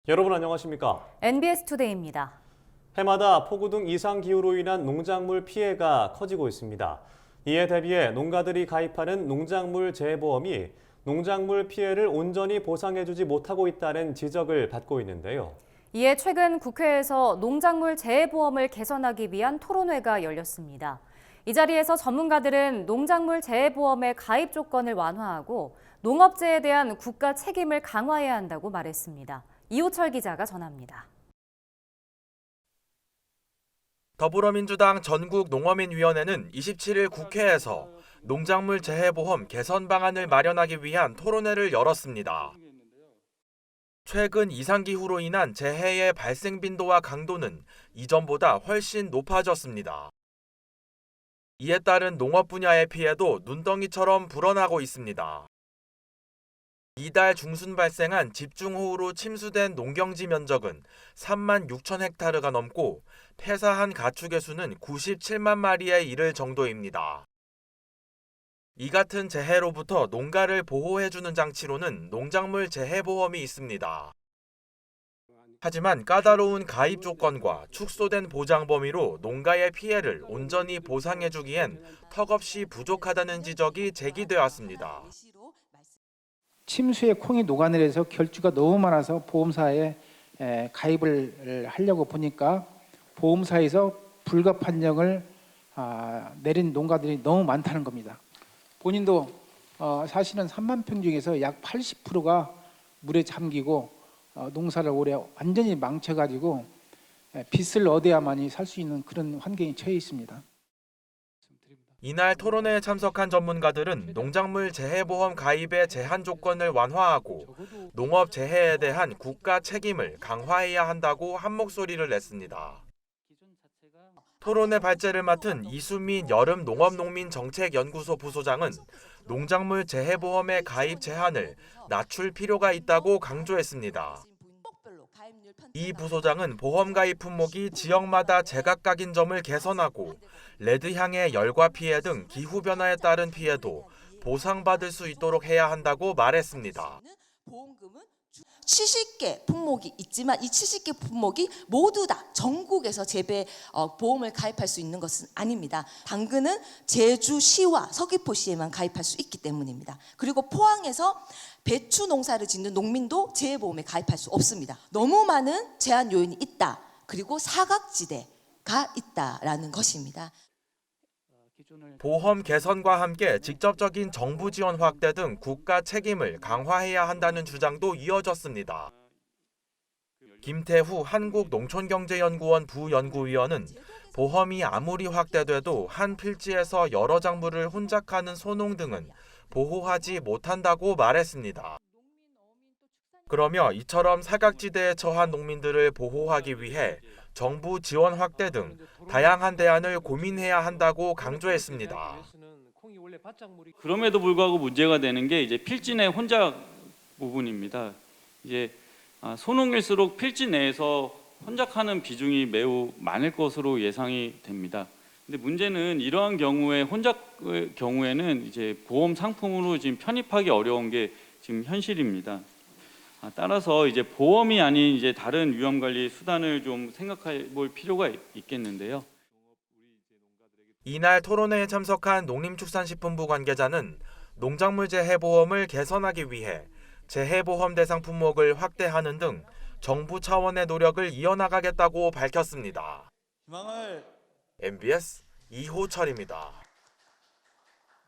여러분 안녕하십니까? NBS 투데이입니다. 해마다 폭우 등 이상기후로 인한 농작물 피해가 커지고 있습니다. 이에 대비해 농가들이 가입하는 농작물 재해보험이 농작물 피해를 온전히 보상해주지 못하고 있다는 지적을 받고 있는데요. 이에 최근 국회에서 농작물 재해보험을 개선하기 위한 토론회가 열렸습니다. 이 자리에서 전문가들은 농작물 재해보험의 가입 조건을 완화하고 농업재해에 대한 국가 책임을 강화해야 한다고 말했습니다. 이호철 기자가 전합니다. 더불어민주당 전국농어민위원회는 27일 국회에서 농작물 재해보험 개선 방안을 마련하기 위한 토론회를 열었습니다. 최근 이상기후로 인한 재해의 발생 빈도와 강도는 이전보다 훨씬 높아졌습니다. 이에 따른 농업 분야의 피해도 눈덩이처럼 불어나고 있습니다. 이달 중순 발생한 집중호우로 침수된 농경지 면적은 3만 6천 헥타르가 넘고 폐사한 가축의 수는 97만 마리에 이를 정도입니다. 이 같은 재해로부터 농가를 보호해주는 장치로는 농작물 재해보험이 있습니다. 하지만 까다로운 가입 조건과 축소된 보장 범위로 농가의 피해를 온전히 보상해주기엔 턱없이 부족하다는 지적이 제기되었습니다. 침수에 콩이 녹아내려서 결주가 너무 많아서 보험사에 가입을 하려고 보니까 보험사에서 불가 판정을 내린 농가들이 너무 많다는 겁니다. 본인도 사실은 3만 평 중에서 약 80%가 물에 잠기고 농사를 올해 완전히 망쳐가지고 빚을 얻어야만이 살 수 있는 그런 환경에 처해 있습니다. 이날 토론회에 참석한 전문가들은 농작물 재해보험 가입의 제한 조건을 완화하고 농업 재해에 대한 국가 책임을 강화해야 한다고 한 목소리를 냈습니다. 토론회 발제를 맡은 이수민 여름농업농민정책연구소 부소장은 농작물 재해보험의 가입 제한을 낮출 필요가 있다고 강조했습니다. 이 부소장은 보험 가입 품목이 지역마다 제각각인 점을 개선하고 레드향의 열과 피해 등 기후변화에 따른 피해도 보상받을 수 있도록 해야 한다고 말했습니다. 70개 품목이 있지만 이 70개 품목이 모두 다 전국에서 재배 보험을 가입할 수 있는 것은 아닙니다. 당근은 제주시와 서귀포시에만 가입할 수 있기 때문입니다. 그리고 포항에서 배추 농사를 짓는 농민도 재해보험에 가입할 수 없습니다. 너무 많은 제한 요인이 있다. 그리고 사각지대가 있다라는 것입니다. 보험 개선과 함께 직접적인 정부 지원 확대 등 국가 책임을 강화해야 한다는 주장도 이어졌습니다. 김태후 한국농촌경제연구원 부연구위원은 보험이 아무리 확대돼도 한 필지에서 여러 작물을 혼작하는 소농 등은 보호하지 못한다고 말했습니다. 그러며 이처럼 사각지대에 처한 농민들을 보호하기 위해 정부 지원 확대 등 다양한 대안을 고민해야 한다고 강조했습니다. 그럼에도 불구하고 문제가 되는 게 이제 필지 내 혼작 부분입니다. 이제 소농일수록 필지 내에서 혼작하는 비중이 매우 많을 것으로 예상이 됩니다. 근데 문제는 이러한 경우에 혼작 경우에는 이제 보험 상품으로 지금 편입하기 어려운 게 지금 현실입니다. 따라서 이제 보험이 아닌 이제 다른 위험 관리 수단을 좀 생각해 볼 필요가 있겠는데요. 이날 토론회에 참석한 농림축산식품부 관계자는 농작물 재해보험을 개선하기 위해 재해보험 대상 품목을 확대하는 등 정부 차원의 노력을 이어나가겠다고 밝혔습니다. MBS 이호철입니다.